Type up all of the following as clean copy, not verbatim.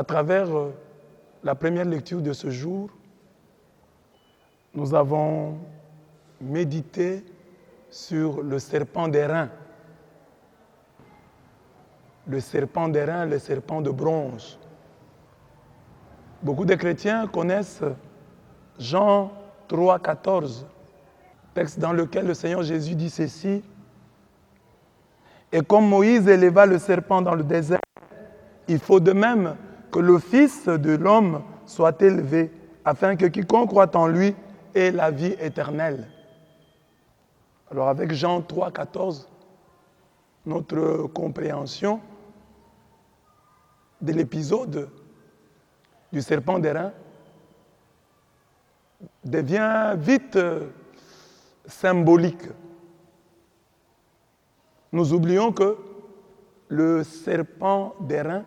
À travers la première lecture de ce jour, nous avons médité sur le serpent d'airain. Le serpent d'airain, le serpent de bronze. Beaucoup de chrétiens connaissent Jean 3, 14, texte dans lequel le Seigneur Jésus dit ceci. Et comme Moïse éleva le serpent dans le désert, il faut de même que le Fils de l'homme soit élevé, afin que quiconque croit en lui ait la vie éternelle. Alors avec Jean 3, 14, notre compréhension de l'épisode du serpent d'airain devient vite symbolique. Nous oublions que le serpent d'airain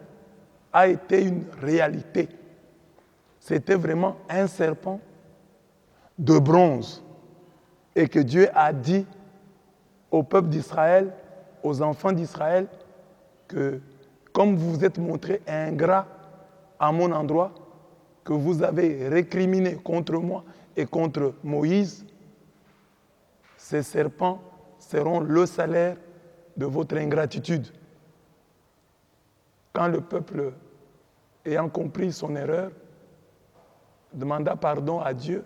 a été une réalité. C'était vraiment un serpent de bronze. Et que Dieu a dit au peuple d'Israël, aux enfants d'Israël, que comme vous vous êtes montrés ingrats à mon endroit, que vous avez récriminé contre moi et contre Moïse, ces serpents seront le salaire de votre ingratitude. Quand le peuple, ayant compris son erreur, demanda pardon à Dieu,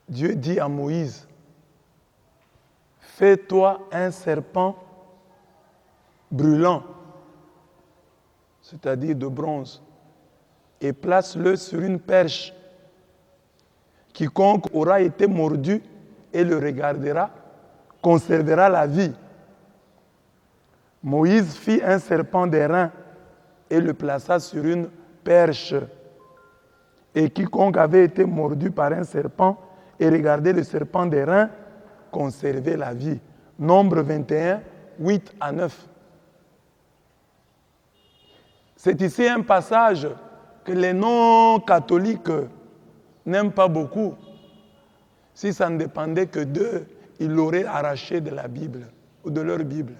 Dieu dit à Moïse, fais-toi un serpent brûlant, c'est-à-dire de bronze, et place-le sur une perche. Quiconque aura été mordu et le regardera, conservera la vie. Moïse fit un serpent d'airain et le plaça sur une perche. Et quiconque avait été mordu par un serpent et regardait le serpent d'airain, conservait la vie. Nombre 21, 8 à 9. C'est ici un passage que les non-catholiques n'aiment pas beaucoup. Si ça ne dépendait que d'eux, ils l'auraient arraché de la Bible ou de leur Bible.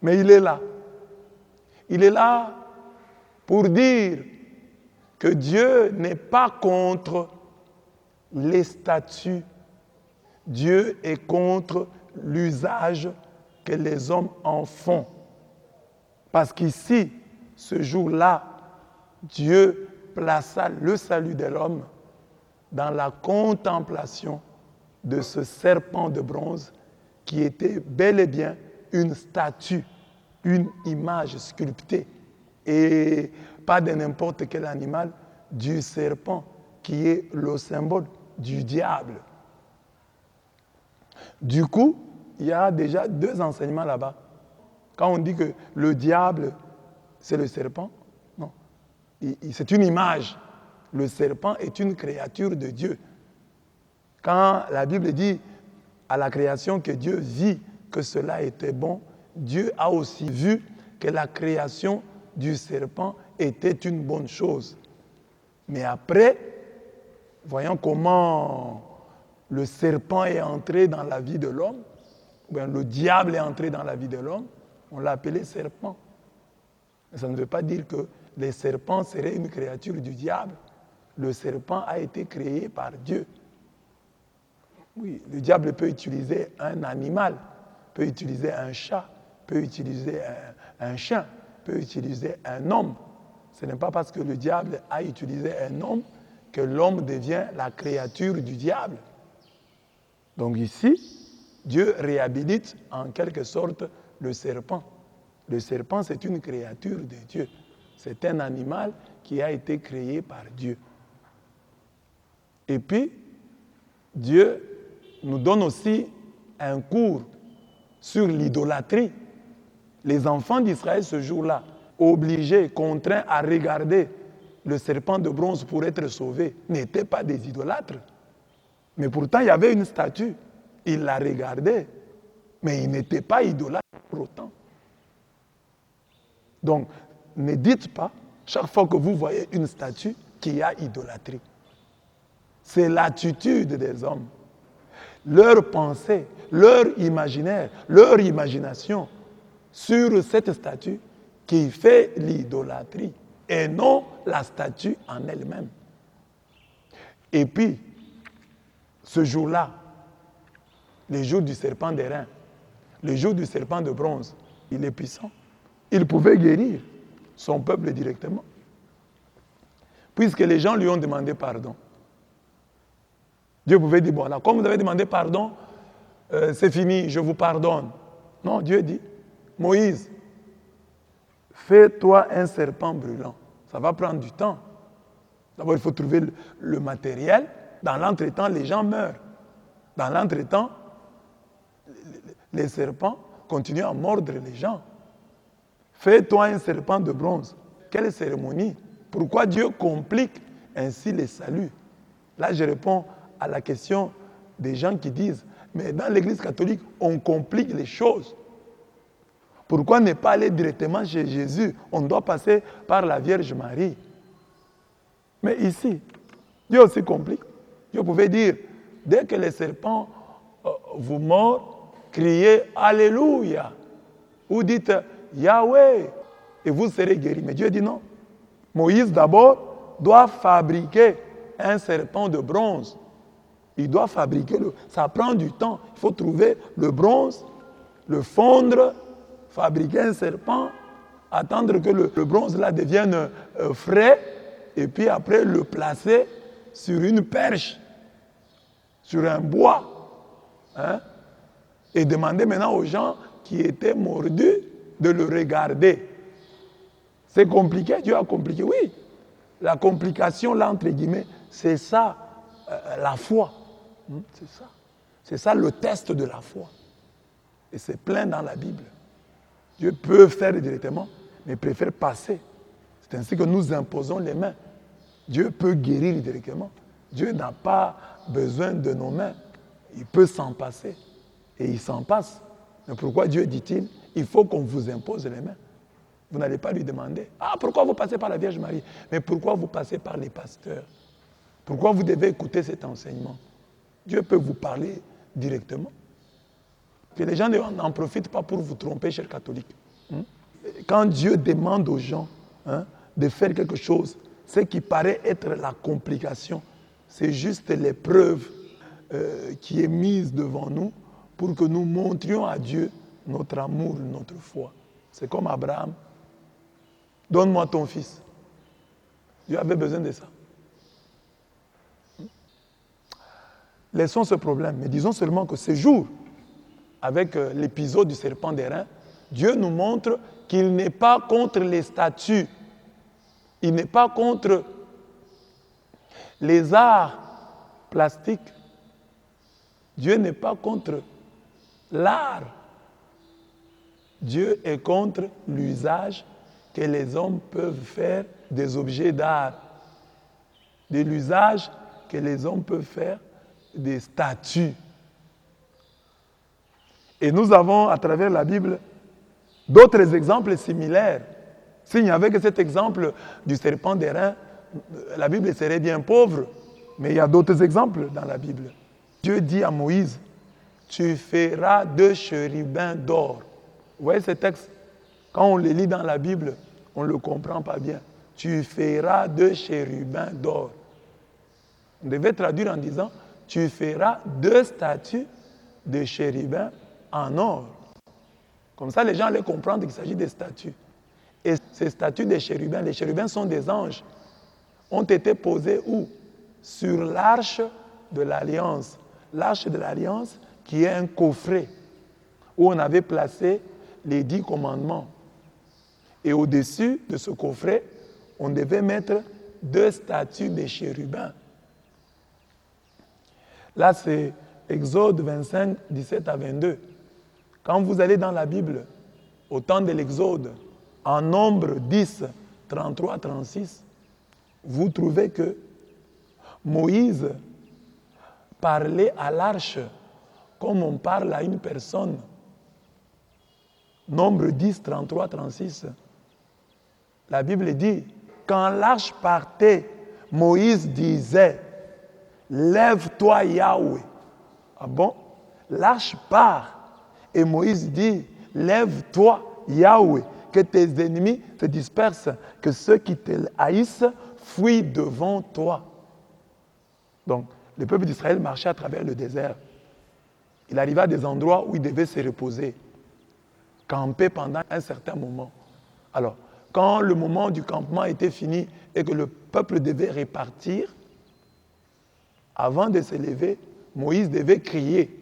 Mais il est là. Il est là pour dire que Dieu n'est pas contre les statues. Dieu est contre l'usage que les hommes en font. Parce qu'ici, ce jour-là, Dieu plaça le salut de l'homme dans la contemplation de ce serpent de bronze qui était bel et bien une statue, une image sculptée, et pas de n'importe quel animal, du serpent qui est le symbole du diable. Du coup, il y a déjà deux enseignements là-bas. Quand on dit que le diable, c'est le serpent, non. C'est une image. Le serpent est une créature de Dieu. Quand la Bible dit à la création que Dieu vit que cela était bon, Dieu a aussi vu que la création du serpent était une bonne chose. Mais après, voyons comment le serpent est entré dans la vie de l'homme, ou bien le diable est entré dans la vie de l'homme, on l'a appelé serpent. Mais ça ne veut pas dire que les serpents seraient une créature du diable. Le serpent a été créé par Dieu. Oui, le diable peut utiliser un animal, peut utiliser un chat, peut utiliser un chien, peut utiliser un homme. Ce n'est pas parce que le diable a utilisé un homme que l'homme devient la créature du diable. Donc ici, Dieu réhabilite en quelque sorte le serpent. Le serpent, c'est une créature de Dieu. C'est un animal qui a été créé par Dieu. Et puis, Dieu nous donne aussi un cours sur l'idolâtrie. Les enfants d'Israël, ce jour-là, obligés, contraints à regarder le serpent de bronze pour être sauvés, n'étaient pas des idolâtres. Mais pourtant, il y avait une statue. Ils la regardaient, mais ils n'étaient pas idolâtres pour autant. Donc, ne dites pas, chaque fois que vous voyez une statue, qu'il y a idolâtrie. C'est l'attitude des hommes. Leur pensée, leur imaginaire, leur imagination sur cette statue qui fait l'idolâtrie et non la statue en elle-même. Et puis, ce jour-là, le jour du serpent d'airain, le jour du serpent de bronze, il est puissant. Il pouvait guérir son peuple directement. Puisque les gens lui ont demandé pardon. Dieu pouvait dire, bon, là, comme vous avez demandé pardon, c'est fini, je vous pardonne. Non, Dieu dit, Moïse, fais-toi un serpent brûlant. Ça va prendre du temps. D'abord, il faut trouver le matériel. Dans l'entretemps, les gens meurent. Dans l'entretemps, les serpents continuent à mordre les gens. Fais-toi un serpent de bronze. Quelle cérémonie? Pourquoi Dieu complique ainsi les saluts? Là, je réponds à la question des gens qui disent, mais dans l'Église catholique, on complique les choses. Pourquoi ne pas aller directement chez Jésus? On doit passer par la Vierge Marie. Mais ici, Dieu aussi complique. Dieu pouvait dire, dès que les serpents vous mordent, criez Alléluia. Ou dites Yahweh, et vous serez guéris. Mais Dieu dit non. Moïse d'abord doit fabriquer un serpent de bronze. Il doit fabriquer ça prend du temps. Il faut trouver le bronze, le fondre, fabriquer un serpent, attendre que le bronze là devienne frais, et puis après le placer sur une perche, sur un bois, hein, et demander maintenant aux gens qui étaient mordus de le regarder. C'est compliqué, Dieu a compliqué, oui. La complication là, entre guillemets, c'est ça, la foi. C'est ça. C'est ça le test de la foi. Et c'est plein dans la Bible. Dieu peut faire directement, mais préfère passer. C'est ainsi que nous imposons les mains. Dieu peut guérir directement. Dieu n'a pas besoin de nos mains. Il peut s'en passer. Et il s'en passe. Mais pourquoi Dieu dit-il, il faut qu'on vous impose les mains? Vous n'allez pas lui demander, pourquoi vous passez par la Vierge Marie? Mais pourquoi vous passez par les pasteurs? Pourquoi vous devez écouter cet enseignement? Dieu peut vous parler directement. Que les gens n'en profitent pas pour vous tromper, chers catholiques. Quand Dieu demande aux gens de faire quelque chose, ce qui paraît être la complication, c'est juste l'épreuve qui est mise devant nous pour que nous montrions à Dieu notre amour, notre foi. C'est comme Abraham. Donne-moi ton fils. Dieu avait besoin de ça. Laissons ce problème, mais disons seulement que ce jour, avec l'épisode du serpent d'airain, Dieu nous montre qu'il n'est pas contre les statues, il n'est pas contre les arts plastiques, Dieu n'est pas contre l'art. Dieu est contre l'usage que les hommes peuvent faire des objets d'art, de l'usage que les hommes peuvent faire des statues. Et nous avons, à travers la Bible, d'autres exemples similaires. S'il n'y avait que cet exemple du serpent d'airain, la Bible serait bien pauvre. Mais il y a d'autres exemples dans la Bible. Dieu dit à Moïse, tu feras 2 chérubins d'or. Vous voyez ce texte? Quand on le lit dans la Bible, on ne le comprend pas bien. Tu feras 2 chérubins d'or. On devait traduire en disant, tu feras 2 statues de chérubins en or. Comme ça, les gens allaient comprendre qu'il s'agit des statues. Et ces statues des chérubins, les chérubins sont des anges, ont été posés où? Sur l'arche de l'Alliance. L'arche de l'Alliance qui est un coffret où on avait placé les 10 commandements. Et au-dessus de ce coffret, on devait mettre 2 statues de chérubins. Là, c'est Exode 25, 17 à 22. Quand vous allez dans la Bible, au temps de l'Exode, en Nombre 10, 33, 36, vous trouvez que Moïse parlait à l'arche comme on parle à une personne. Nombre 10, 33, 36. La Bible dit, quand l'arche partait, Moïse disait, lève-toi Yahweh. Ah bon? L'arche part et Moïse dit, lève-toi Yahweh. que tes ennemis se dispersent, que ceux qui te haïssent fuient devant toi. Donc, le peuple d'Israël marchait à travers le désert. Il arrivait à des endroits où il devait se reposer, camper pendant un certain moment. Alors, quand le moment du campement était fini et que le peuple devait repartir, avant de se lever, Moïse devait crier.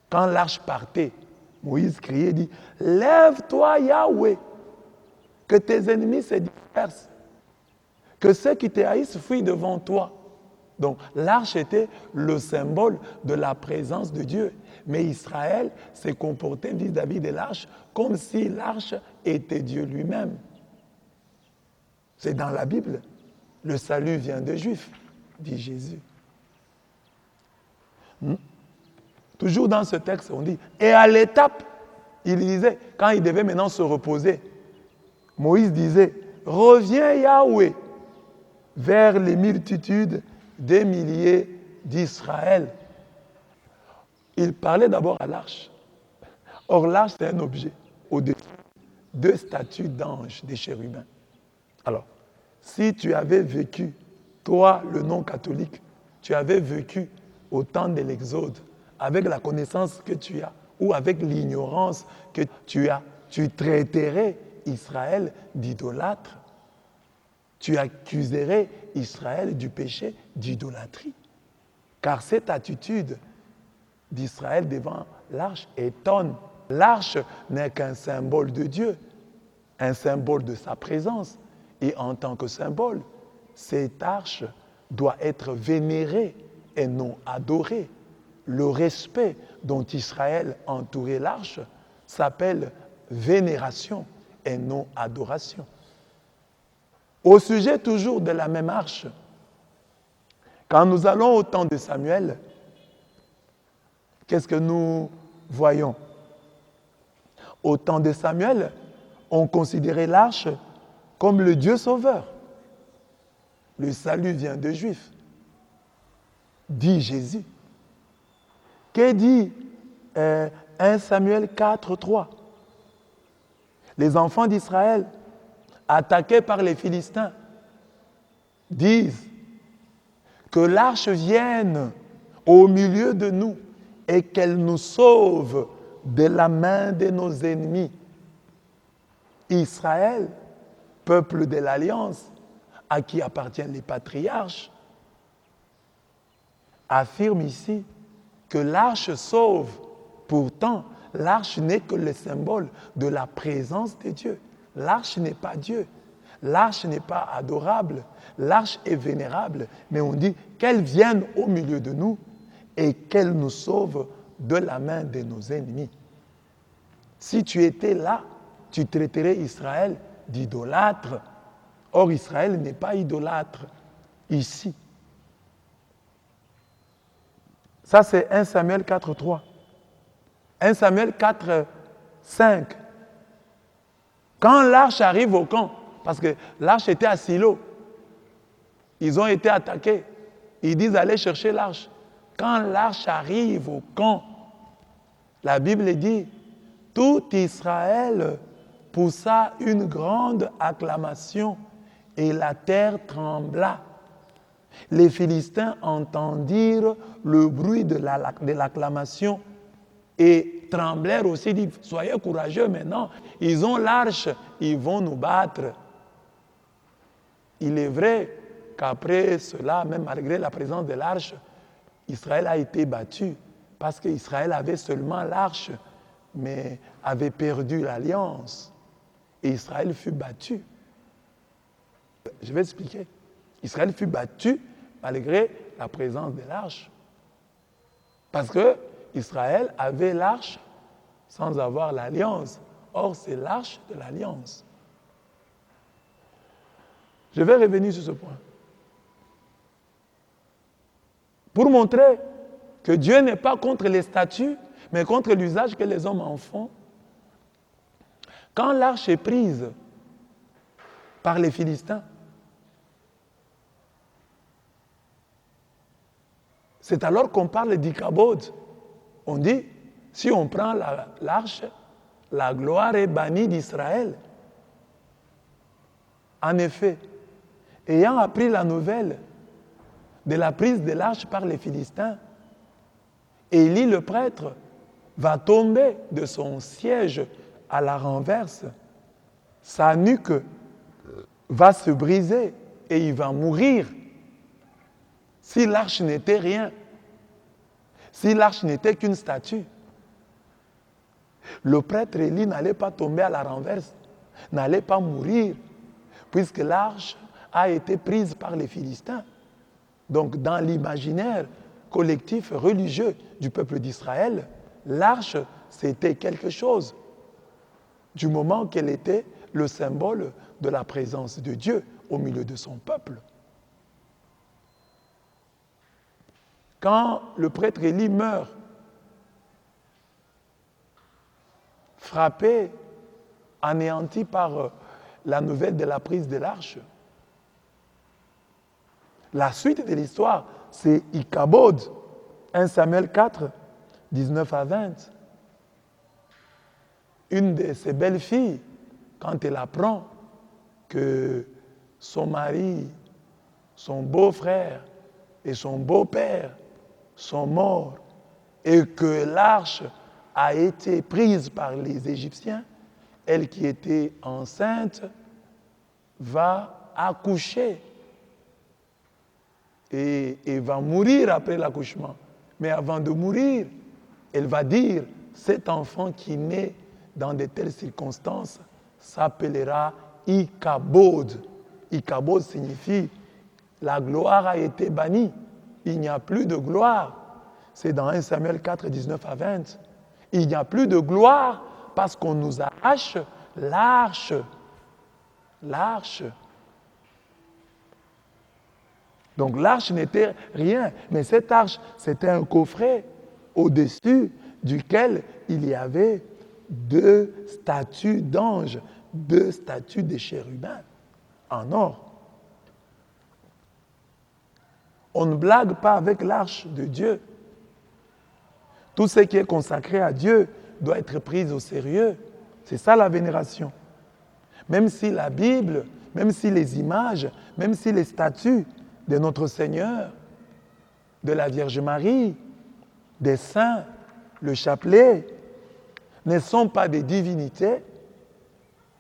Quand l'arche partait, Moïse criait et dit, « Lève-toi Yahweh, que tes ennemis se dispersent, que ceux qui te haïssent fuient devant toi. » Donc l'arche était le symbole de la présence de Dieu. Mais Israël s'est comporté vis-à-vis de l'arche comme si l'arche était Dieu lui-même. C'est dans la Bible. Le salut vient des Juifs, dit Jésus. Toujours dans ce texte, on dit, et à l'étape, il disait, quand il devait maintenant se reposer, Moïse disait, reviens Yahweh vers les multitudes des milliers d'Israël. Il parlait d'abord à l'arche. Or, l'arche, c'est un objet au-dessus deux statues d'anges, des chérubins. Alors, si tu avais vécu, toi, le non-catholique, tu avais vécu au temps de l'Exode, avec la connaissance que tu as, ou avec l'ignorance que tu as, tu traiterais Israël d'idolâtre. Tu accuserais Israël du péché d'idolâtrie. Car cette attitude d'Israël devant l'arche étonne. L'arche n'est qu'un symbole de Dieu, un symbole de sa présence. Et en tant que symbole, cette arche doit être vénérée et non adorée. Le respect dont Israël entourait l'arche s'appelle vénération et non adoration. Au sujet toujours de la même arche, quand nous allons au temps de Samuel, qu'est-ce que nous voyons? Au temps de Samuel, on considérait l'arche comme le Dieu sauveur. Le salut vient des Juifs, dit Jésus. Que dit 1 Samuel 4, 3? Les enfants d'Israël, attaqués par les Philistins, disent que l'arche vienne au milieu de nous et qu'elle nous sauve de la main de nos ennemis. Israël, peuple de l'Alliance, à qui appartiennent les patriarches, affirme ici que l'arche sauve. Pourtant, l'arche n'est que le symbole de la présence de Dieu. L'arche n'est pas Dieu. L'arche n'est pas adorable. L'arche est vénérable. Mais on dit qu'elle vienne au milieu de nous et qu'elle nous sauve de la main de nos ennemis. Si tu étais là, tu traiterais Israël d'idolâtre. Or, Israël n'est pas idolâtre ici. Ça, c'est 1 Samuel 4, 3. 1 Samuel 4, 5. Quand l'arche arrive au camp, parce que l'arche était à Silo, ils ont été attaqués. Ils disent allez chercher l'arche. Quand l'arche arrive au camp, la Bible dit, tout Israël poussa une grande acclamation et la terre trembla. Les Philistins entendirent le bruit de l'acclamation et tremblèrent aussi, disent, soyez courageux maintenant, ils ont l'arche, ils vont nous battre. Il est vrai qu'après cela, même malgré la présence de l'arche, Israël a été battu parce qu'Israël avait seulement l'arche, mais avait perdu l'alliance. Et Israël fut battu. Je vais expliquer. Israël fut battu malgré la présence de l'arche. Parce que Israël avait l'arche sans avoir l'alliance. Or, c'est l'arche de l'alliance. Je vais revenir sur ce point. Pour montrer que Dieu n'est pas contre les statues, mais contre l'usage que les hommes en font. Quand l'arche est prise par les Philistins, c'est alors qu'on parle d'Ichabod. On dit, si on prend l'arche, la gloire est bannie d'Israël. En effet, ayant appris la nouvelle de la prise de l'arche par les Philistins, Élie le prêtre va tomber de son siège à la renverse. Sa nuque va se briser et il va mourir. Si l'arche n'était rien, si l'arche n'était qu'une statue, le prêtre Élie n'allait pas tomber à la renverse, n'allait pas mourir, puisque l'arche a été prise par les Philistins. Donc, dans l'imaginaire collectif religieux du peuple d'Israël, l'arche, c'était quelque chose, du moment qu'elle était le symbole de la présence de Dieu au milieu de son peuple. Quand le prêtre Élie meurt, frappé, anéanti par la nouvelle de la prise de l'arche, la suite de l'histoire, c'est Ichabod, 1 Samuel 4, 19 à 20. Une de ses belles-filles, quand elle apprend que son mari, son beau-frère et son beau-père sont morts et que l'arche a été prise par les Égyptiens, elle qui était enceinte va accoucher et va mourir après l'accouchement. Mais avant de mourir, elle va dire, cet enfant qui naît dans de telles circonstances s'appellera Ichabod. Ichabod signifie la gloire a été bannie. Il n'y a plus de gloire. C'est dans 1 Samuel 4, 19 à 20. Il n'y a plus de gloire parce qu'on nous arrache l'arche. L'arche. Donc l'arche n'était rien, mais cette arche, c'était un coffret au-dessus duquel il y avait 2 statues d'anges, 2 statues de chérubins en or. On ne blague pas avec l'arche de Dieu. Tout ce qui est consacré à Dieu doit être pris au sérieux. C'est ça la vénération. Même si la Bible, même si les images, même si les statues de notre Seigneur, de la Vierge Marie, des saints, le chapelet, ne sont pas des divinités,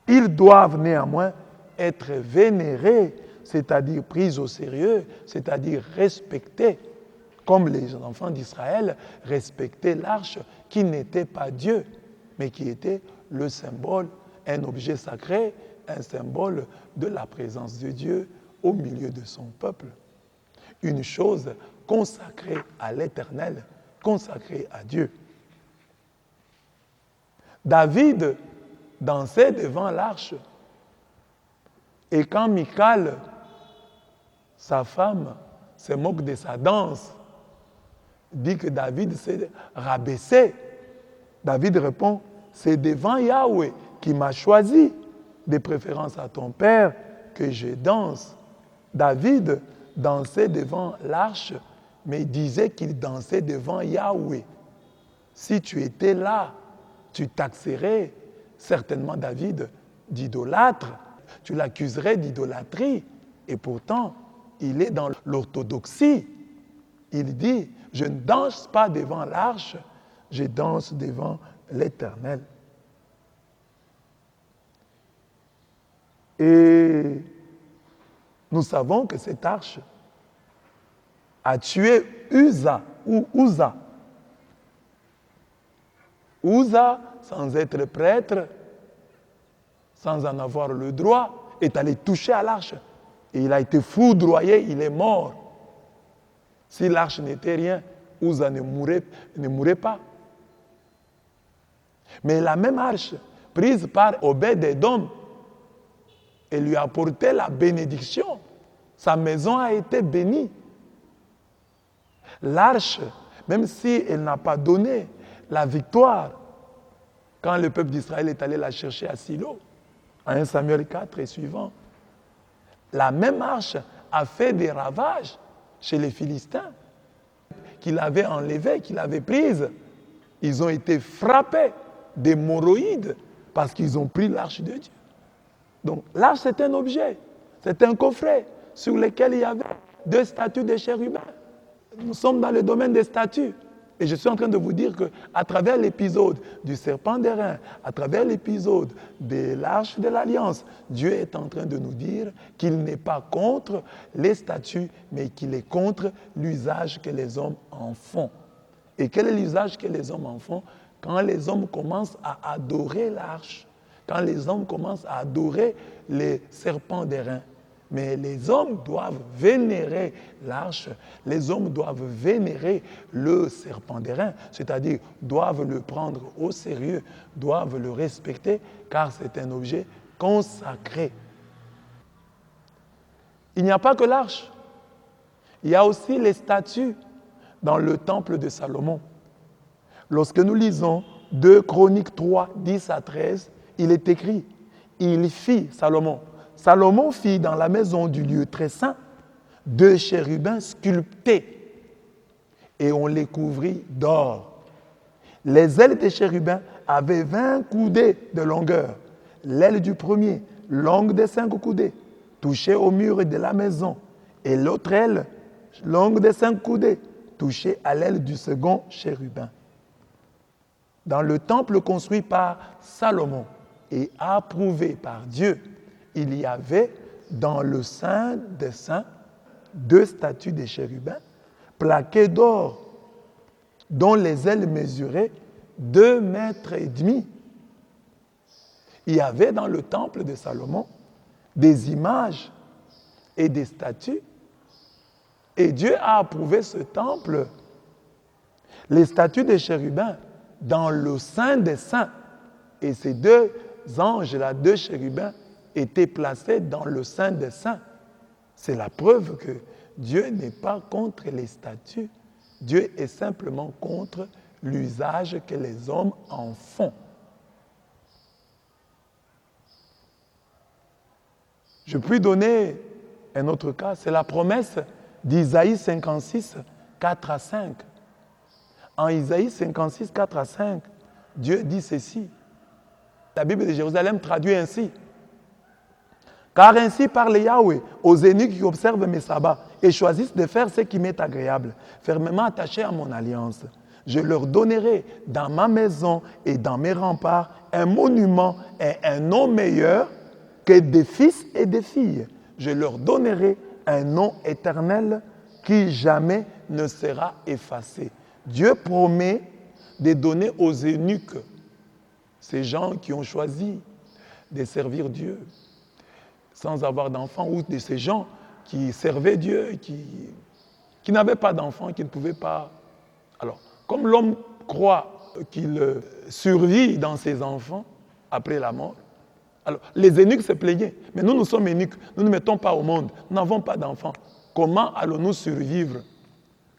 ils doivent néanmoins être vénérés, c'est-à-dire pris au sérieux, c'est-à-dire respectés, comme les enfants d'Israël respectaient l'arche qui n'était pas Dieu, mais qui était le symbole, un objet sacré, un symbole de la présence de Dieu au milieu de son peuple. Une chose consacrée à l'Éternel, consacrée à Dieu. David dansait devant l'arche. Et quand Michal, sa femme, se moque de sa danse, dit que David s'est rabaissé, David répond, c'est devant Yahweh qui m'a choisi, de préférence à ton père, que je danse. David dansait devant l'arche, mais il disait qu'il dansait devant Yahweh. Si tu étais là, tu taxerais certainement David d'idolâtre, tu l'accuserais d'idolâtrie, et pourtant, il est dans l'orthodoxie. Il dit, je ne danse pas devant l'arche, je danse devant l'Éternel. Et nous savons que cette arche a tué Uza ou Uza. Uza, sans être prêtre, sans en avoir le droit, est allé toucher à l'arche. Et il a été foudroyé, il est mort. Si l'arche n'était rien, Uza ne mourrait pas. Mais la même arche, prise par Obed-Édom, elle lui a apporté la bénédiction. Sa maison a été bénie. L'arche, même si elle n'a pas donné la victoire, quand le peuple d'Israël est allé la chercher à Silo, en 1 Samuel 4 et suivant, la même arche a fait des ravages chez les Philistins, qu'il avait enlevée, qu'il avait prise. Ils ont été frappés d'hémorroïdes parce qu'ils ont pris l'arche de Dieu. Donc l'arche, c'est un objet, c'est un coffret sur lequel il y avait 2 statues de chérubins. Nous sommes dans le domaine des statues. Et je suis en train de vous dire qu'à travers l'épisode du serpent d'airain, à travers l'épisode de l'arche de l'Alliance, Dieu est en train de nous dire qu'il n'est pas contre les statues, mais qu'il est contre l'usage que les hommes en font. Et quel est l'usage que les hommes en font? Quand les hommes commencent à adorer l'arche, quand les hommes commencent à adorer les serpents d'airain. Mais les hommes doivent vénérer l'arche, les hommes doivent vénérer le serpent d'airain, c'est-à-dire doivent le prendre au sérieux, doivent le respecter, car c'est un objet consacré. Il n'y a pas que l'arche, il y a aussi les statues dans le temple de Salomon. Lorsque nous lisons 2 Chroniques 3, 10 à 13, il est écrit, il fit, Salomon fit dans la maison du lieu très saint 2 chérubins sculptés et on les couvrit d'or. Les ailes des chérubins avaient 20 coudées de longueur. L'aile du premier, longue de 5 coudées, touchait au mur de la maison, et l'autre aile, longue de 5 coudées, touchait à l'aile du second chérubin. Dans le temple construit par Salomon et approuvé par Dieu, il y avait dans le Saint des Saints 2 statues de chérubins plaquées d'or, dont les ailes mesuraient 2,5 mètres. Il y avait dans le temple de Salomon des images et des statues, et Dieu a approuvé ce temple. Les statues des chérubins dans le Saint des Saints, et ces 2 anges-là, 2 chérubins, étaient placés dans le Saint des Saints. C'est la preuve que Dieu n'est pas contre les statues. Dieu est simplement contre l'usage que les hommes en font. Je puis donner un autre cas, c'est la promesse d'Isaïe 56, 4 à 5. En Isaïe 56, 4 à 5, Dieu dit ceci. La Bible de Jérusalem traduit ainsi. Car ainsi parle Yahweh aux eunuques qui observent mes sabbats et choisissent de faire ce qui m'est agréable, fermement attachés à mon alliance. Je leur donnerai dans ma maison et dans mes remparts un monument et un nom meilleur que des fils et des filles. Je leur donnerai un nom éternel qui jamais ne sera effacé. Dieu promet de donner aux eunuques, ces gens qui ont choisi de servir Dieu sans avoir d'enfants, ou de ces gens qui servaient Dieu, qui n'avaient pas d'enfants, qui ne pouvaient pas... Alors, comme l'homme croit qu'il survit dans ses enfants après la mort, alors les eunuques se plaignaient. Mais nous sommes eunuques, nous ne mettons pas au monde, nous n'avons pas d'enfants. Comment allons-nous survivre?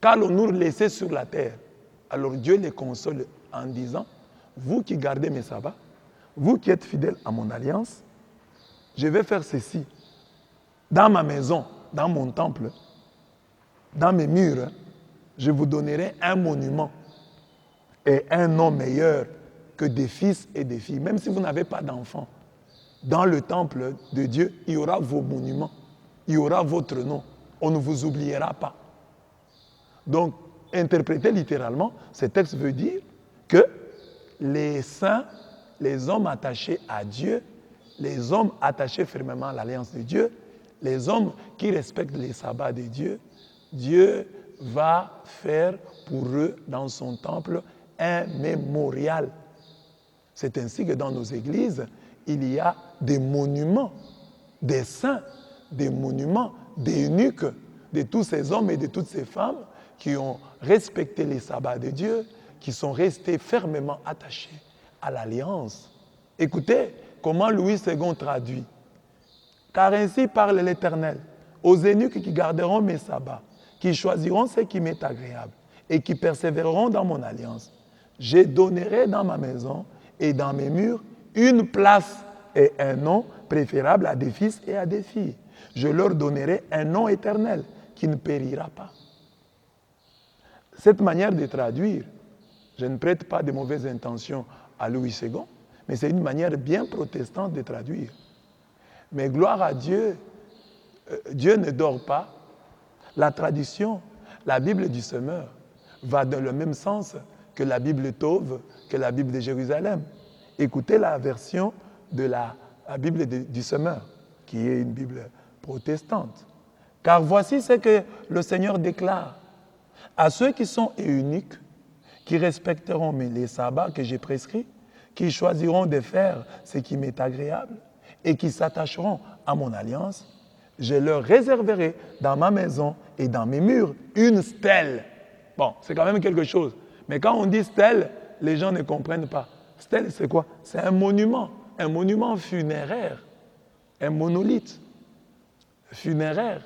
Qu'allons-nous laisser sur la terre? Alors Dieu les console en disant, vous qui gardez mes sabbats, vous qui êtes fidèles à mon alliance, je vais faire ceci. Dans ma maison, dans mon temple, dans mes murs, je vous donnerai un monument et un nom meilleur que des fils et des filles. Même si vous n'avez pas d'enfants, dans le temple de Dieu, il y aura vos monuments, il y aura votre nom. On ne vous oubliera pas. Donc, interprété littéralement, ce texte veut dire que les saints, les hommes attachés à Dieu, les hommes attachés fermement à l'alliance de Dieu, les hommes qui respectent les sabbats de Dieu, Dieu va faire pour eux dans son temple un mémorial. C'est ainsi que dans nos églises, il y a des monuments, des saints, des monuments, des eunuques, de tous ces hommes et de toutes ces femmes qui ont respecté les sabbats de Dieu, qui sont restés fermement attachés à l'alliance. Écoutez comment Louis II traduit. Car ainsi parle l'Éternel, aux eunuques qui garderont mes sabbats, qui choisiront ce qui m'est agréable et qui persévéreront dans mon alliance. Je donnerai dans ma maison et dans mes murs une place et un nom préférable à des fils et à des filles. Je leur donnerai un nom éternel qui ne périra pas. Cette manière de traduire, Je ne prête pas de mauvaises intentions à Louis II, mais c'est une manière bien protestante de traduire. Mais gloire à Dieu, Dieu ne dort pas. La tradition, la Bible du semeur, va dans le même sens que la Bible Tove, que la Bible de Jérusalem. Écoutez la version de la Bible du semeur, qui est une Bible protestante. Car voici ce que le Seigneur déclare. À ceux qui sont eunuques, qui respecteront les sabbats que j'ai prescrits, qui choisiront de faire ce qui m'est agréable et qui s'attacheront à mon alliance, je leur réserverai dans ma maison et dans mes murs une stèle. Bon, c'est quand même quelque chose. Mais quand on dit stèle, les gens ne comprennent pas. Stèle, c'est quoi? C'est un monument funéraire, un monolithe funéraire.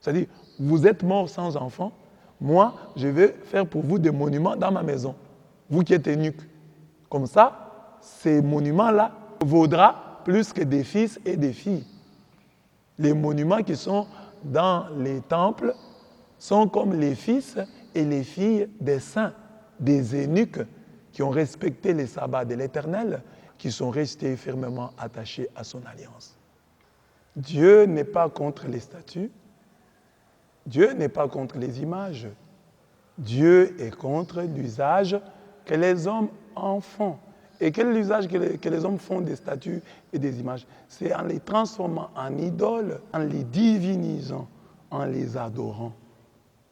C'est-à-dire, vous êtes mort sans enfant, moi, je vais faire pour vous des monuments dans ma maison, vous qui êtes eunuques. Comme ça, ces monuments-là vaudront plus que des fils et des filles. Les monuments qui sont dans les temples sont comme les fils et les filles des saints, des eunuques qui ont respecté les sabbats de l'Éternel, qui sont restés fermement attachés à son alliance. Dieu n'est pas contre les statues, Dieu n'est pas contre les images. Dieu est contre l'usage que les hommes en font. Et quel est l'usage que les hommes font des statues et des images? C'est en les transformant en idoles, en les divinisant, en les adorant.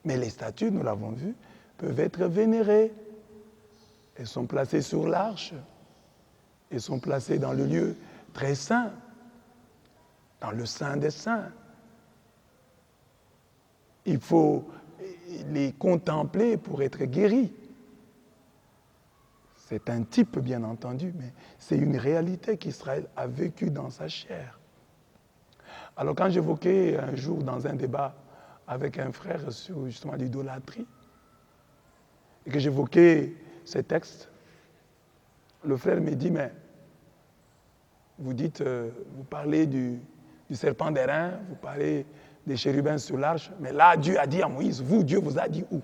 Mais les statues, nous l'avons vu, peuvent être vénérées. Elles sont placées sur l'arche. Elles sont placées dans le lieu très saint, dans le saint des saints. Il faut les contempler pour être guéri. C'est un type, bien entendu, mais c'est une réalité qu'Israël a vécue dans sa chair. Alors quand j'évoquais un jour dans un débat avec un frère sur justement l'idolâtrie, et que j'évoquais ces textes, le frère me dit, mais vous dites, vous parlez du serpent d'airain, vous parlez des chérubins sur l'arche, mais là, Dieu a dit à Moïse, vous, Dieu vous a dit où?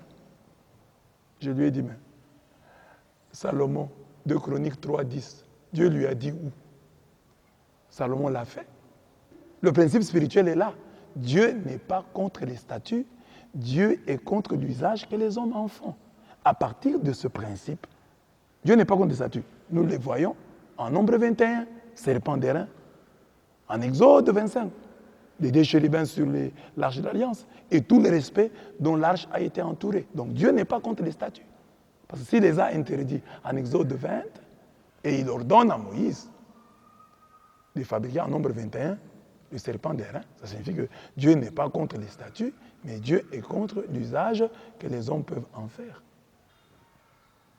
Je lui ai dit, mais Salomon, 2 Chroniques 3, 10, Dieu lui a dit où? Salomon l'a fait. Le principe spirituel est là. Dieu n'est pas contre les statues, Dieu est contre l'usage que les hommes en font. À partir de ce principe, Dieu n'est pas contre les statues. Nous les voyons en Nombre 21, serpent d'airain, en Exode 25, les deux chérubins sur l'arche de l'Alliance, et tout le respect dont l'arche a été entourée. Donc Dieu n'est pas contre les statues. Parce que s'il les a interdits en Exode 20, et il ordonne à Moïse de fabriquer en Nombre 21 le serpent d'airain, ça signifie que Dieu n'est pas contre les statues, mais Dieu est contre l'usage que les hommes peuvent en faire.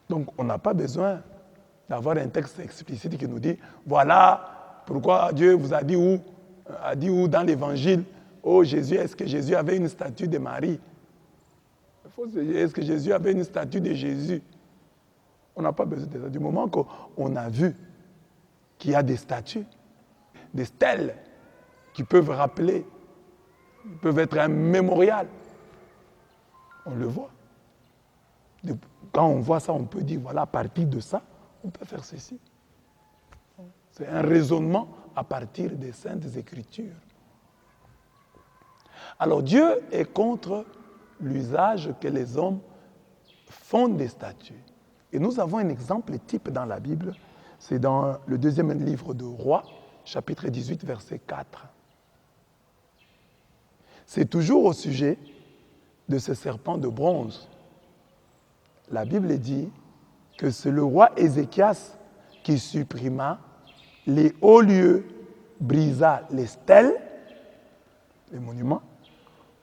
Donc on n'a pas besoin d'avoir un texte explicite qui nous dit, voilà pourquoi Dieu vous a dit où dans l'évangile, oh Jésus, est-ce que Jésus avait une statue de Marie? Est-ce que Jésus avait une statue de Jésus? On n'a pas besoin de ça. Du moment qu'on a vu qu'il y a des statues, des stèles qui peuvent rappeler, peuvent être un mémorial, on le voit. Quand on voit ça, on peut dire, voilà, à partir de ça, on peut faire ceci. C'est un raisonnement à partir des Saintes Écritures. Alors Dieu est contre l'usage que les hommes font des statues. Et nous avons un exemple type dans la Bible, c'est dans le 2e livre de Rois, chapitre 18, verset 4. C'est toujours au sujet de ce serpent de bronze. La Bible dit que c'est le roi Ézéchias qui supprima les hauts lieux, brisa les stèles, les monuments,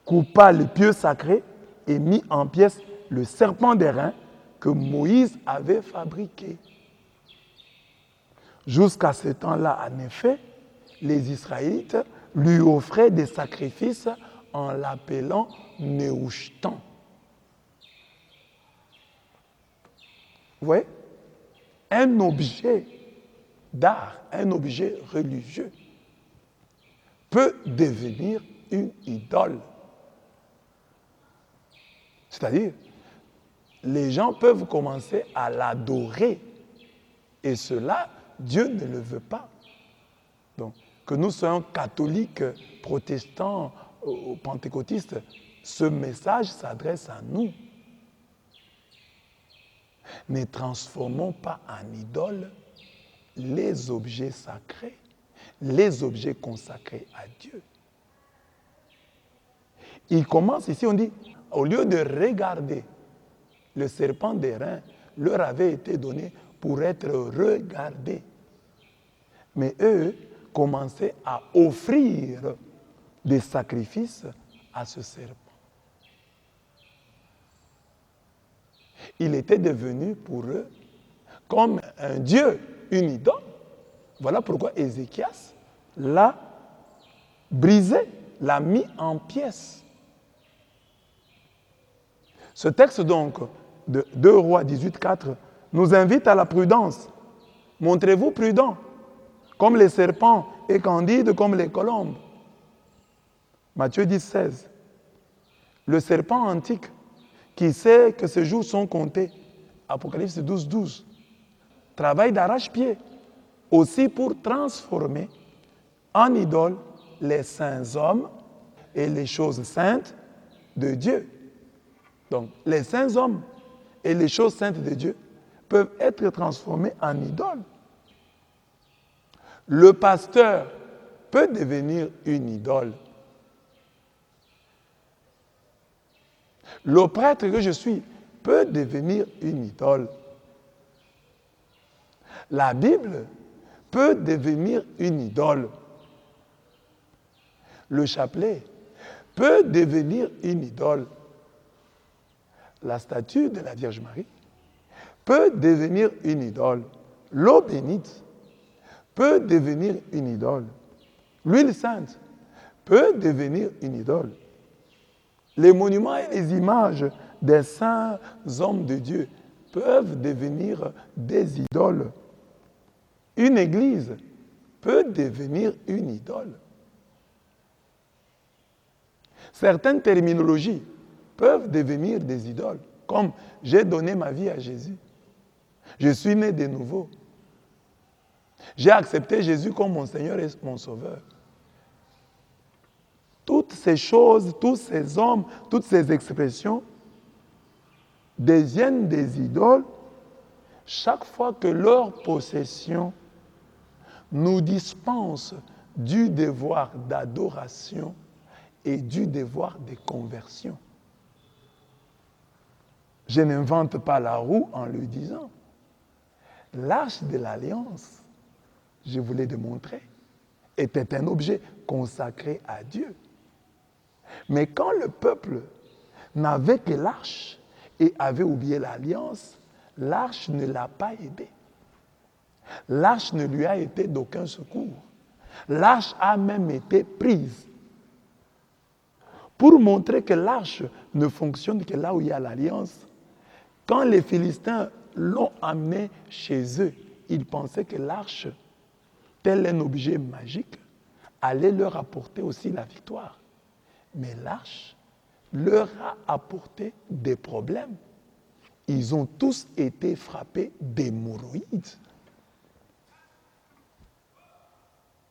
coupa les pieux sacrés et mit en pièces le serpent d'airain que Moïse avait fabriqué. Jusqu'à ce temps-là, en effet, les Israélites lui offraient des sacrifices en l'appelant Néhushtan. Vous voyez? Un objet d'art, un objet religieux peut devenir une idole. C'est-à-dire, les gens peuvent commencer à l'adorer. Et cela, Dieu ne le veut pas. Donc, que nous soyons catholiques, protestants ou pentecôtistes, ce message s'adresse à nous. Ne transformons pas en idoles les objets sacrés, les objets consacrés à Dieu. Il commence ici, on dit, au lieu de regarder le serpent d'airain, leur avait été donné pour être regardé. Mais eux commençaient à offrir des sacrifices à ce serpent. Il était devenu pour eux comme un dieu, une idole. Voilà pourquoi Ézéchias l'a brisé, l'a mis en pièces. Ce texte donc de 2 Rois 18, 4 nous invite à la prudence. Montrez-vous prudents, comme les serpents et candides comme les colombes. Matthieu 10, 16. Le serpent antique qui sait que ses jours sont comptés. Apocalypse 12, 12. Travaille d'arrache-pied aussi pour transformer en idoles les saints hommes et les choses saintes de Dieu. Donc, les saints hommes et les choses saintes de Dieu peuvent être transformés en idoles. Le pasteur peut devenir une idole. Le prêtre que je suis peut devenir une idole. La Bible peut devenir une idole. Le chapelet peut devenir une idole. La statue de la Vierge Marie peut devenir une idole. L'eau bénite peut devenir une idole. L'huile sainte peut devenir une idole. Les monuments et les images des saints hommes de Dieu peuvent devenir des idoles. Une église peut devenir une idole. Certaines terminologies peuvent devenir des idoles, comme j'ai donné ma vie à Jésus. Je suis né de nouveau. J'ai accepté Jésus comme mon Seigneur et mon Sauveur. Toutes ces choses, tous ces hommes, toutes ces expressions deviennent des idoles chaque fois que leur possession nous dispense du devoir d'adoration et du devoir de conversion. Je n'invente pas la roue en le disant. L'arche de l'Alliance, je vous l'ai démontré, était un objet consacré à Dieu. Mais quand le peuple n'avait que l'arche et avait oublié l'Alliance, l'arche ne l'a pas aidé. L'arche ne lui a été d'aucun secours. L'arche a même été prise. Pour montrer que l'arche ne fonctionne que là où il y a l'Alliance, quand les Philistins l'ont amené chez eux, ils pensaient que l'arche, tel un objet magique, allait leur apporter aussi la victoire. Mais l'arche leur a apporté des problèmes. Ils ont tous été frappés d'hémorroïdes.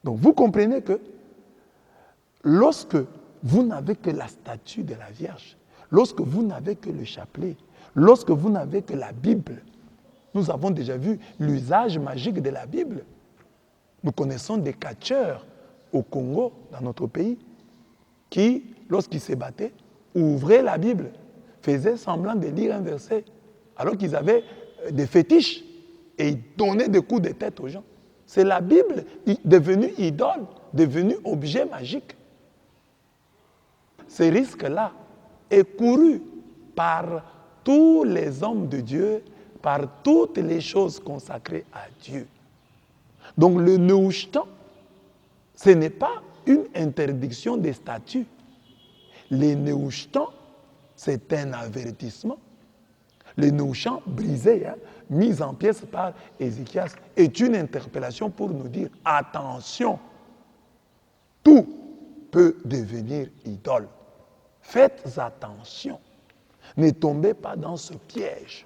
Donc vous comprenez que lorsque vous n'avez que la statue de la Vierge, lorsque vous n'avez que le chapelet, lorsque vous n'avez que la Bible, nous avons déjà vu l'usage magique de la Bible. Nous connaissons des catcheurs au Congo, dans notre pays, qui, lorsqu'ils se battaient, ouvraient la Bible, faisaient semblant de lire un verset, alors qu'ils avaient des fétiches, et ils donnaient des coups de tête aux gens. C'est la Bible devenue idole, devenue objet magique. Ce risque-là est couru par tous les hommes de Dieu, par toutes les choses consacrées à Dieu. Donc le Neuschtan, ce n'est pas une interdiction des statues. Le Neuschtan, c'est un avertissement. Le Neuschtan brisé, mis en pièces par Ézéchias, est une interpellation pour nous dire attention, tout peut devenir idole. Faites attention. Ne tombez pas dans ce piège.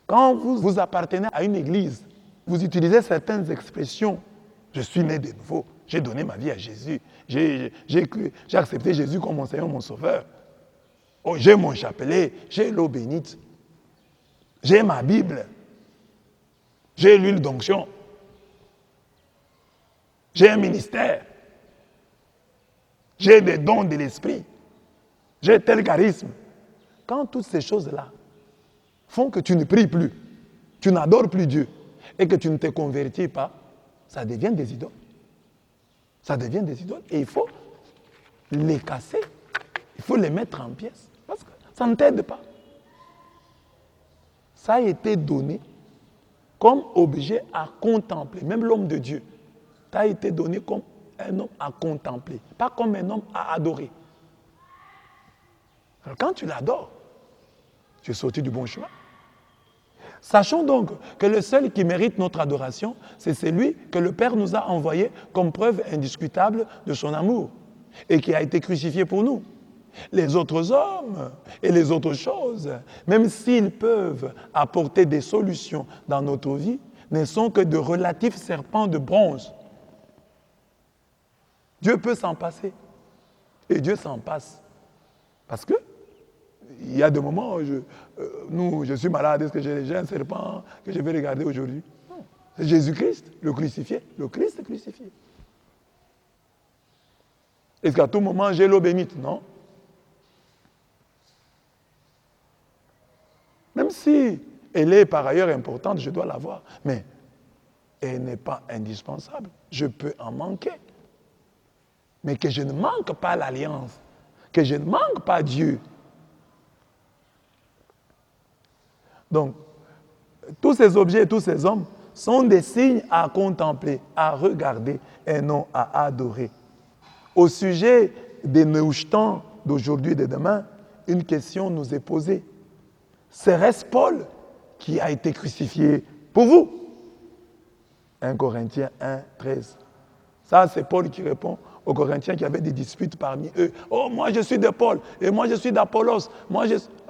Quand vous appartenez à une église, vous utilisez certaines expressions. Je suis né de nouveau. J'ai donné ma vie à Jésus. J'ai accepté Jésus comme mon Seigneur, mon Sauveur. Oh, j'ai mon chapelet, j'ai l'eau bénite. J'ai ma Bible. J'ai l'huile d'onction. J'ai un ministère. J'ai des dons de l'esprit. J'ai tel charisme. Quand toutes ces choses-là font que tu ne pries plus, tu n'adores plus Dieu et que tu ne te convertis pas, ça devient des idoles. Ça devient des idoles et il faut les casser. Il faut les mettre en pièces parce que ça ne t'aide pas. Ça a été donné comme objet à contempler. Même l'homme de Dieu, ça a été donné comme un homme à contempler, pas comme un homme à adorer. Alors, quand tu l'adores, tu es sorti du bon chemin. Sachons donc que le seul qui mérite notre adoration, c'est celui que le Père nous a envoyé comme preuve indiscutable de son amour et qui a été crucifié pour nous. Les autres hommes et les autres choses, même s'ils peuvent apporter des solutions dans notre vie, ne sont que de relatifs serpents de bronze. Dieu peut s'en passer et Dieu s'en passe. Parce que il y a des moments où je suis malade, est-ce que j'ai un serpent que je vais regarder aujourd'hui? Non. C'est Jésus-Christ, le crucifié, le Christ crucifié. Est-ce qu'à tout moment j'ai l'eau bénite? Non. Même si elle est par ailleurs importante, je dois l'avoir, mais elle n'est pas indispensable. Je peux en manquer. Mais que je ne manque pas l'alliance, que je ne manque pas Dieu. Donc, tous ces objets et tous ces hommes sont des signes à contempler, à regarder et non à adorer. Au sujet des Neuschtans d'aujourd'hui et de demain, une question nous est posée. Serait-ce Paul qui a été crucifié pour vous? 1 Corinthiens 1, 13. Ça, c'est Paul qui répond aux Corinthiens qui avaient des disputes parmi eux. Oh, moi je suis de Paul et moi je suis d'Apollos. Alors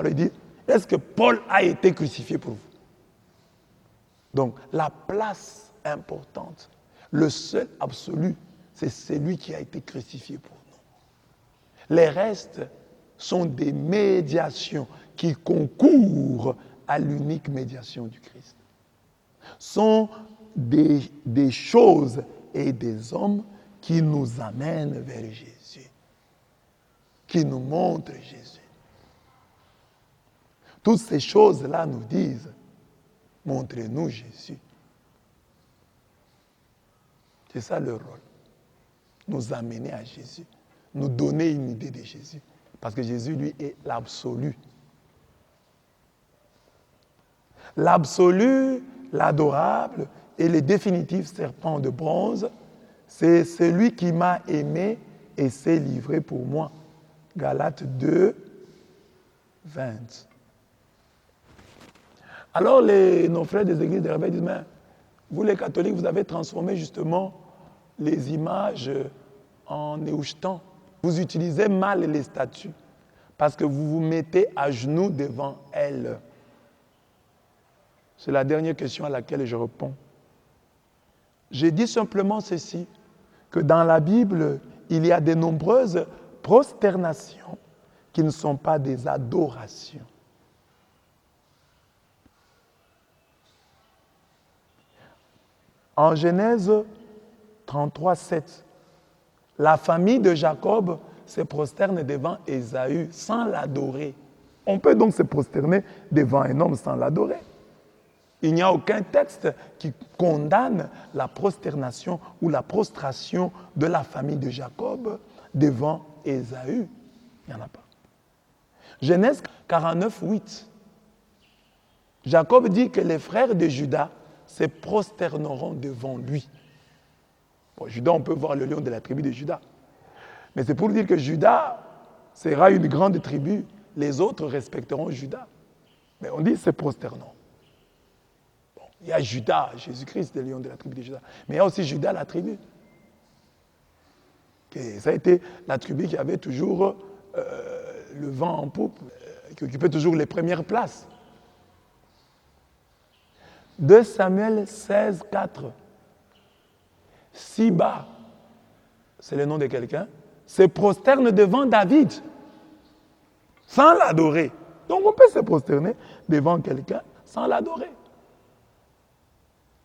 il dit, est-ce que Paul a été crucifié pour vous? Donc, la place importante, le seul absolu, c'est celui qui a été crucifié pour nous. Les restes sont des médiations qui concourent à l'unique médiation du Christ. Sont des choses et des hommes qui nous amènent vers Jésus, qui nous montrent Jésus. Toutes ces choses-là nous disent, montrez-nous Jésus. C'est ça le rôle. Nous amener à Jésus, nous donner une idée de Jésus. Parce que Jésus, lui, est l'absolu. L'absolu, l'adorable et le définitif serpent de bronze, c'est celui qui m'a aimé et s'est livré pour moi. Galates 2, 20. Alors nos frères des églises des réveils disent, mais vous les catholiques, vous avez transformé justement les images en Neuschtans. Vous utilisez mal les statues parce que vous vous mettez à genoux devant elles. C'est la dernière question à laquelle je réponds. J'ai dit simplement ceci, que dans la Bible, il y a de nombreuses prosternations qui ne sont pas des adorations. En Genèse 33, 7, la famille de Jacob se prosterne devant Ésaü sans l'adorer. On peut donc se prosterner devant un homme sans l'adorer. Il n'y a aucun texte qui condamne la prosternation ou la prostration de la famille de Jacob devant Ésaü. Il n'y en a pas. Genèse 49, 8. Jacob dit que les frères de Juda se prosterneront devant lui. Bon, Juda, on peut voir le lion de la tribu de Juda. Mais c'est pour dire que Juda sera une grande tribu. Les autres respecteront Juda. Mais on dit se prosterneront. Bon, il y a Juda, Jésus-Christ, le lion de la tribu de Juda. Mais il y a aussi Juda, la tribu. Ça a été la tribu qui avait toujours le vent en poupe, qui occupait toujours les premières places. 2 Samuel 16, 4. Siba, c'est le nom de quelqu'un, se prosterne devant David sans l'adorer. Donc on peut se prosterner devant quelqu'un sans l'adorer.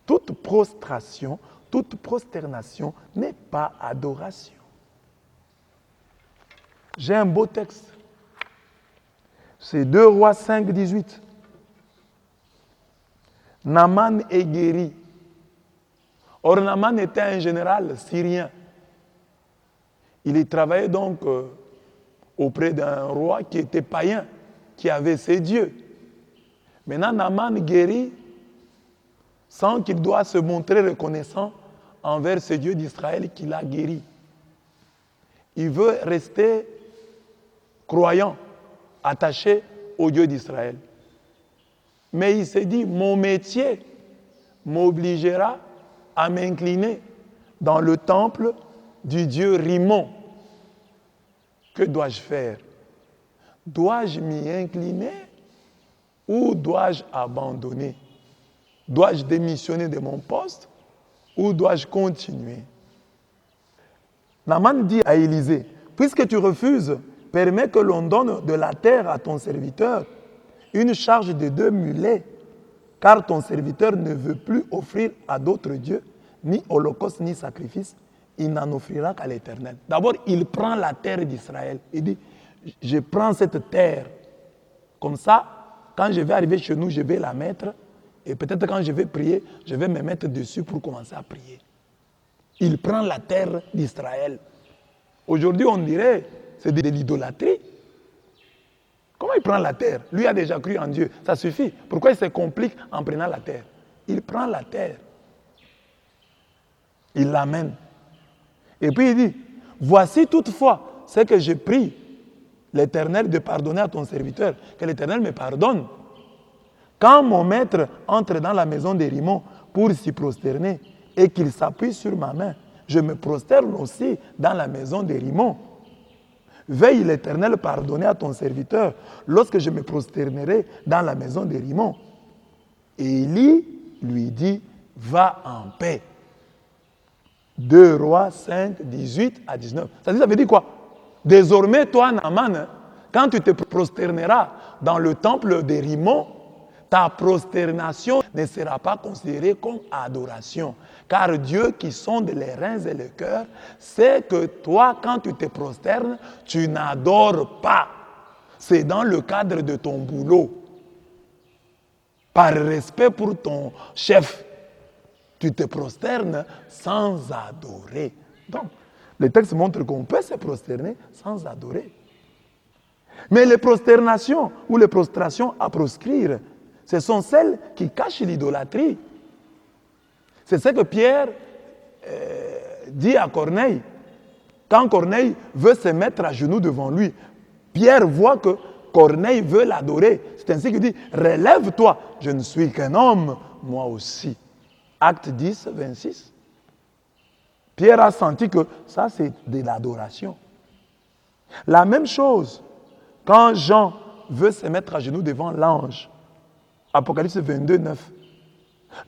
Toute prostration, toute prosternation n'est pas adoration. J'ai un beau texte. C'est 2 Rois 5, 18. Naaman est guéri. Or, Naaman était un général syrien. Il y travaillait donc auprès d'un roi qui était païen, qui avait ses dieux. Maintenant, Naaman guérit sans qu'il doit se montrer reconnaissant envers ce Dieu d'Israël qui l'a guéri. Il veut rester croyant, attaché au Dieu d'Israël. Mais il s'est dit, mon métier m'obligera à m'incliner dans le temple du Dieu Rimon. Que dois-je faire? Dois-je m'y incliner ou dois-je abandonner? Dois-je démissionner de mon poste ou dois-je continuer? Naaman dit à Élisée, puisque tu refuses, permets que l'on donne de la terre à ton serviteur, une charge de 2 mulets, car ton serviteur ne veut plus offrir à d'autres dieux, ni holocauste, ni sacrifice, il n'en offrira qu'à l'Éternel. D'abord, il prend la terre d'Israël. Il dit, je prends cette terre. Comme ça, quand je vais arriver chez nous, je vais la mettre. Et peut-être quand je vais prier, je vais me mettre dessus pour commencer à prier. Il prend la terre d'Israël. Aujourd'hui, on dirait, c'est de l'idolâtrie. Comment il prend la terre? Lui a déjà cru en Dieu. Ça suffit. Pourquoi il se complique en prenant la terre? Il prend la terre. Il l'amène. Et puis il dit, voici toutefois ce que je prie l'Éternel de pardonner à ton serviteur, que l'Éternel me pardonne. Quand mon maître entre dans la maison de Rimon pour s'y prosterner et qu'il s'appuie sur ma main, je me prosterne aussi dans la maison de Rimon. Veille l'Éternel pardonner à ton serviteur lorsque je me prosternerai dans la maison de Rimon. Et Élie lui dit, va en paix. 2 Rois 5, 18 à 19. Ça veut dire quoi? Désormais, toi, Naaman, quand tu te prosterneras dans le temple de Rimon, ta prosternation ne sera pas considérée comme adoration. Car Dieu qui sonde les reins et le cœur, sait que toi, quand tu te prosternes, tu n'adores pas. C'est dans le cadre de ton boulot. Par respect pour ton chef, tu te prosternes sans adorer. Donc, le texte montre qu'on peut se prosterner sans adorer. Mais les prosternations ou les prostrations à proscrire, ce sont celles qui cachent l'idolâtrie. C'est ce que Pierre dit à Corneille. Quand Corneille veut se mettre à genoux devant lui, Pierre voit que Corneille veut l'adorer. C'est ainsi qu'il dit, relève-toi, je ne suis qu'un homme, moi aussi. Acte 10, 26. Pierre a senti que ça, c'est de l'adoration. La même chose, quand Jean veut se mettre à genoux devant l'ange, Apocalypse 22, 9.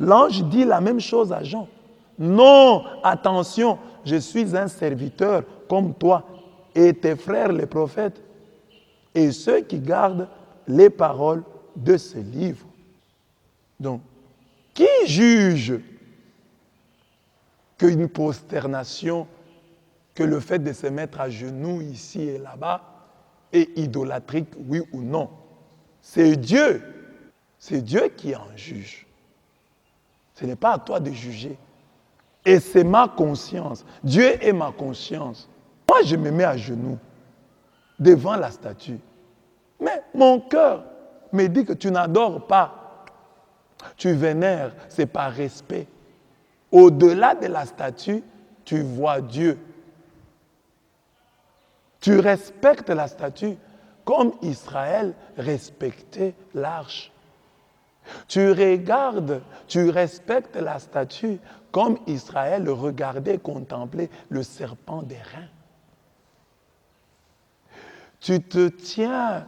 L'ange dit la même chose à Jean. Non, attention, je suis un serviteur comme toi et tes frères les prophètes et ceux qui gardent les paroles de ce livre. Donc, qui juge qu'une prosternation, que le fait de se mettre à genoux ici et là-bas est idolâtrique, oui ou non? C'est Dieu. C'est Dieu qui en juge. Ce n'est pas à toi de juger. Et c'est ma conscience. Dieu est ma conscience. Moi, je me mets à genoux devant la statue. Mais mon cœur me dit que tu n'adores pas. Tu vénères, c'est par respect. Au-delà de la statue, tu vois Dieu. Tu respectes la statue comme Israël respectait l'arche. Tu regardes, tu respectes la statue comme Israël regardait et contemplait le serpent des reins. Tu te tiens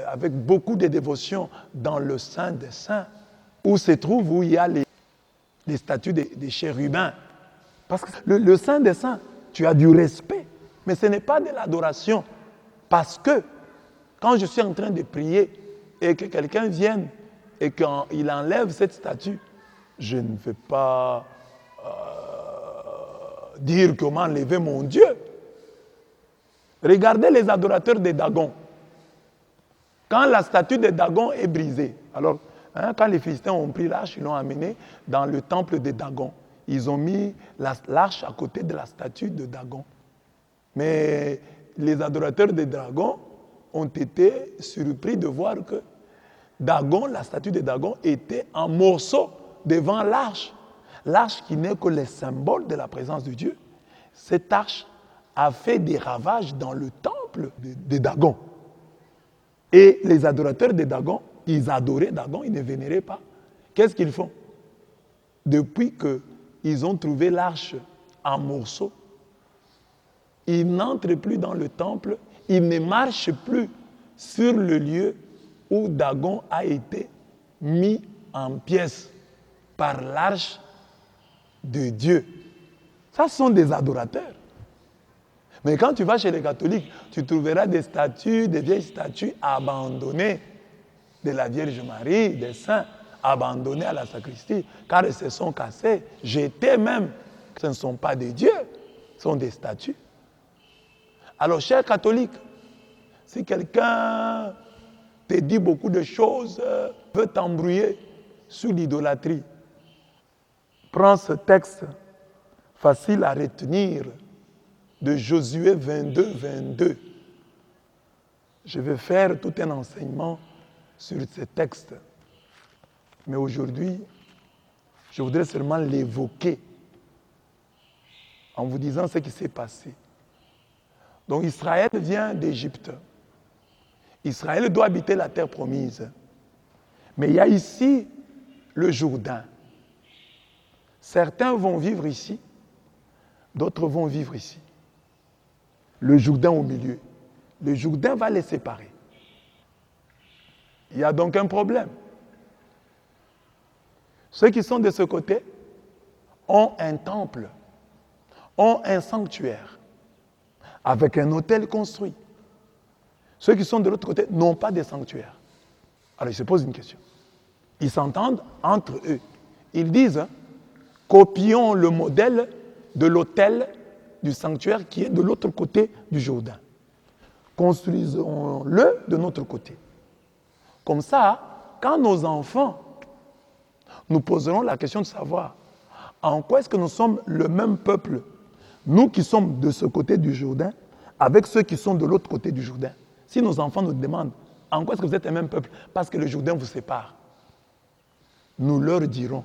avec beaucoup de dévotion dans le Saint des Saints, où il y a les statues des chérubins. Parce que le Saint des Saints, tu as du respect, mais ce n'est pas de l'adoration. Parce que quand je suis en train de prier et que quelqu'un vienne et qu'il enlève cette statue, je ne vais pas dire comment enlever mon Dieu. Regardez les adorateurs de Dagon. Quand la statue de Dagon est brisée, alors quand les Philistins ont pris l'arche, ils l'ont amenée dans le temple de Dagon. Ils ont mis l'arche à côté de la statue de Dagon. Mais les adorateurs de Dagon ont été surpris de voir que Dagon, la statue de Dagon, était en morceaux devant l'arche. L'arche qui n'est que le symbole de la présence de Dieu. Cette arche a fait des ravages dans le temple de Dagon. Et les adorateurs de Dagon, ils adoraient Dagon, ils ne vénéraient pas. Qu'est-ce qu'ils font? Depuis qu'ils ont trouvé l'arche en morceaux, ils n'entrent plus dans le temple, ils ne marchent plus sur le lieu où Dagon a été mis en pièces par l'arche de Dieu. Ça, ce sont des adorateurs. Mais quand tu vas chez les catholiques, tu trouveras des statues, des vieilles statues abandonnées de la Vierge Marie, des saints, abandonnées à la sacristie, car elles se sont cassées, jetées même. Ce ne sont pas des dieux, ce sont des statues. Alors, chers catholiques, si quelqu'un te dit beaucoup de choses, veut t'embrouiller sur l'idolâtrie, prends ce texte facile à retenir de Josué 22, 22. Je vais faire tout un enseignement sur ce texte. Mais aujourd'hui, je voudrais seulement l'évoquer en vous disant ce qui s'est passé. Donc Israël vient d'Égypte. Israël doit habiter la terre promise. Mais il y a ici le Jourdain. Certains vont vivre ici, d'autres vont vivre ici. Le Jourdain au milieu. Le Jourdain va les séparer. Il y a donc un problème. Ceux qui sont de ce côté ont un temple, ont un sanctuaire, avec un autel construit. Ceux qui sont de l'autre côté n'ont pas de sanctuaire. Alors ils se posent une question. Ils s'entendent entre eux. Ils disent, copions le modèle de l'autel du sanctuaire qui est de l'autre côté du Jourdain. Construisons-le de notre côté. Comme ça, quand nos enfants nous poseront la question de savoir en quoi est-ce que nous sommes le même peuple, nous qui sommes de ce côté du Jourdain, avec ceux qui sont de l'autre côté du Jourdain. Si nos enfants nous demandent en quoi est-ce que vous êtes le même peuple, parce que le Jourdain vous sépare, nous leur dirons,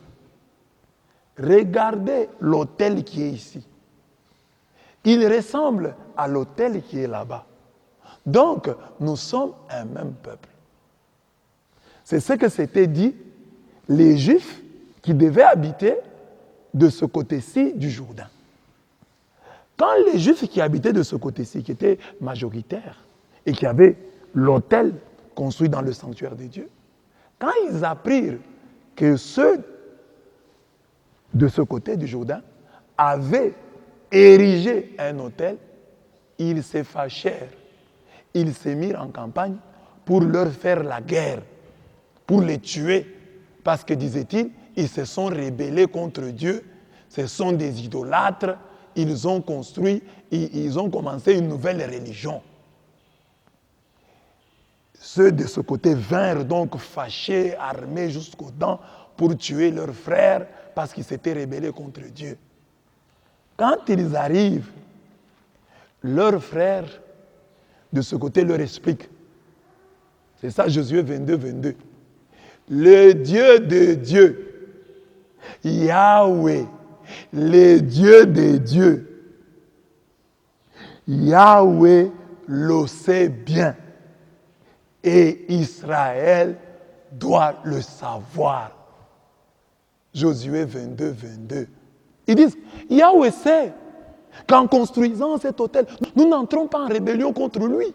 regardez l'autel qui est ici. Il ressemble à l'autel qui est là-bas. Donc, nous sommes un même peuple. C'est ce que s'était dit les Juifs qui devaient habiter de ce côté-ci du Jourdain. Quand les Juifs qui habitaient de ce côté-ci, qui étaient majoritaires et qui avaient l'autel construit dans le sanctuaire de Dieu, quand ils apprirent que ceux de ce côté du Jourdain avaient érigé un autel, ils se fâchèrent. Ils se mirent en campagne pour leur faire la guerre, pour les tuer. Parce que, disait-il, ils se sont rebellés contre Dieu, ce sont des idolâtres, ils ont construit, ils ont commencé une nouvelle religion. Ceux de ce côté vinrent donc fâchés, armés jusqu'aux dents pour tuer leurs frères parce qu'ils s'étaient rebellés contre Dieu. Quand ils arrivent, leurs frères de ce côté leur expliquent. C'est ça Josué 22, 22. Le Dieu de Dieu, Yahweh, le Dieu de Dieu, Yahweh le sait bien et Israël doit le savoir. Josué 22, 22. Ils disent, Yahweh sait qu'en construisant cet autel, nous n'entrons pas en rébellion contre lui.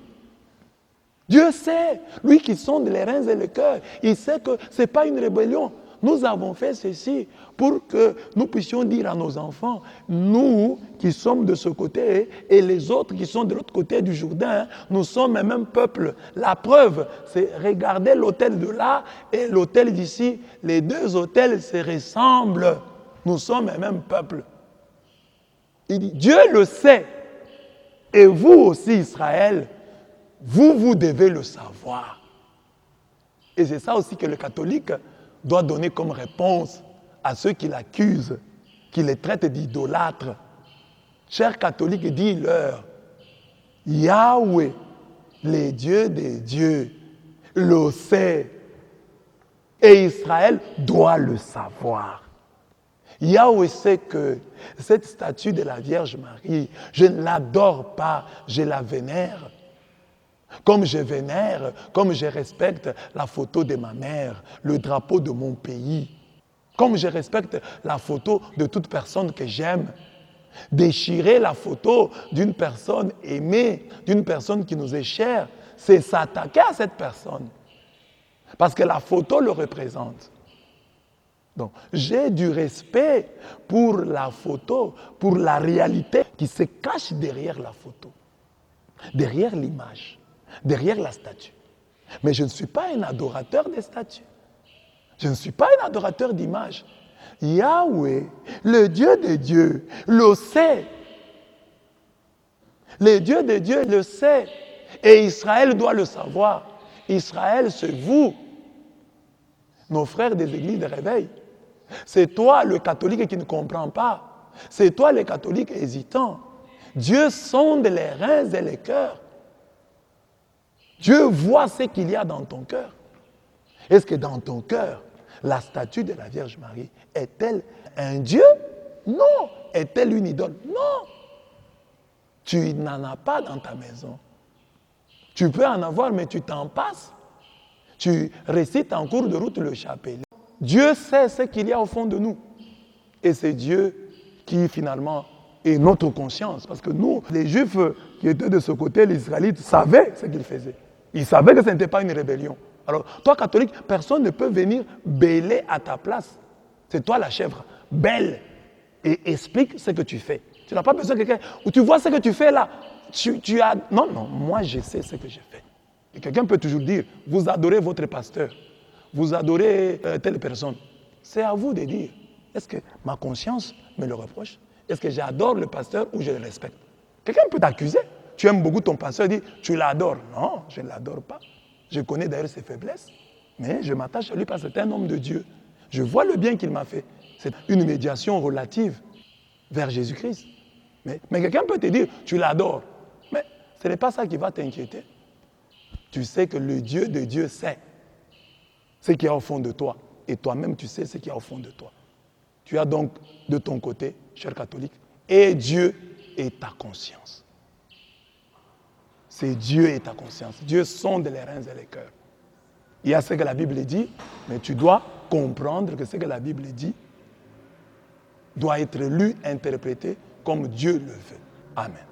Dieu sait, lui qui sonde les reins et le cœur, il sait que ce n'est pas une rébellion. Nous avons fait ceci pour que nous puissions dire à nos enfants, nous qui sommes de ce côté et les autres qui sont de l'autre côté du Jourdain, nous sommes un même peuple. La preuve, c'est regarder l'autel de là et l'autel d'ici. Les deux autels se ressemblent. Nous sommes un même peuple. Il dit, Dieu le sait. Et vous aussi, Israël, vous devez le savoir. Et c'est ça aussi que le catholique doit donner comme réponse à ceux qui l'accusent, qui les traitent d'idolâtres. Chers catholiques, dis-leur, Yahweh, les dieux des dieux, le sait. Et Israël doit le savoir. Yahweh sait que cette statue de la Vierge Marie, je ne l'adore pas, je la vénère. Comme je vénère, comme je respecte la photo de ma mère, le drapeau de mon pays, comme je respecte la photo de toute personne que j'aime. Déchirer la photo d'une personne aimée, d'une personne qui nous est chère, c'est s'attaquer à cette personne. Parce que la photo le représente. Donc, j'ai du respect pour la photo, pour la réalité qui se cache derrière la photo, derrière l'image, derrière la statue. Mais je ne suis pas un adorateur des statues. Je ne suis pas un adorateur d'images. Yahweh, le Dieu des dieux, le sait. Le Dieu des dieux le sait. Et Israël doit le savoir. Israël, c'est vous, nos frères des églises de réveil. C'est toi, le catholique, qui ne comprend pas. C'est toi, le catholique hésitant. Dieu sonde les reins et les cœurs. Dieu voit ce qu'il y a dans ton cœur. Est-ce que dans ton cœur, la statue de la Vierge Marie est-elle un Dieu? Non. Est-elle une idole? Non. Tu n'en as pas dans ta maison. Tu peux en avoir, mais tu t'en passes. Tu récites en cours de route le chapelet. Dieu sait ce qu'il y a au fond de nous. Et c'est Dieu qui, finalement, est notre conscience. Parce que nous, les Juifs qui étaient de ce côté, les Israélites, savaient ce qu'ils faisaient. Ils savaient que ce n'était pas une rébellion. Alors, toi, catholique, personne ne peut venir bêler à ta place. C'est toi la chèvre. Bêle et explique ce que tu fais. Tu n'as pas besoin de quelqu'un. Ou tu vois ce que tu fais là. Tu as... Non, moi je sais ce que j'ai fait. Et quelqu'un peut toujours dire, vous adorez votre pasteur. Vous adorez telle personne. C'est à vous de dire, est-ce que ma conscience me le reproche? Est-ce que j'adore le pasteur ou je le respecte? Quelqu'un peut t'accuser. Tu aimes beaucoup ton pasteur, dit, tu l'adores. Non, je ne l'adore pas. Je connais d'ailleurs ses faiblesses, mais je m'attache à lui parce que c'est un homme de Dieu. Je vois le bien qu'il m'a fait. C'est une médiation relative vers Jésus-Christ. Mais quelqu'un peut te dire, tu l'adores. Mais ce n'est pas ça qui va t'inquiéter. Tu sais que le Dieu de Dieu sait ce qu'il y a au fond de toi. Et toi-même, tu sais ce qu'il y a au fond de toi. Tu as donc de ton côté, cher catholique, et Dieu est ta conscience. C'est Dieu et ta conscience. Dieu sonde les reins et les cœurs. Il y a ce que la Bible dit, mais tu dois comprendre que ce que la Bible dit doit être lu, interprété comme Dieu le veut. Amen.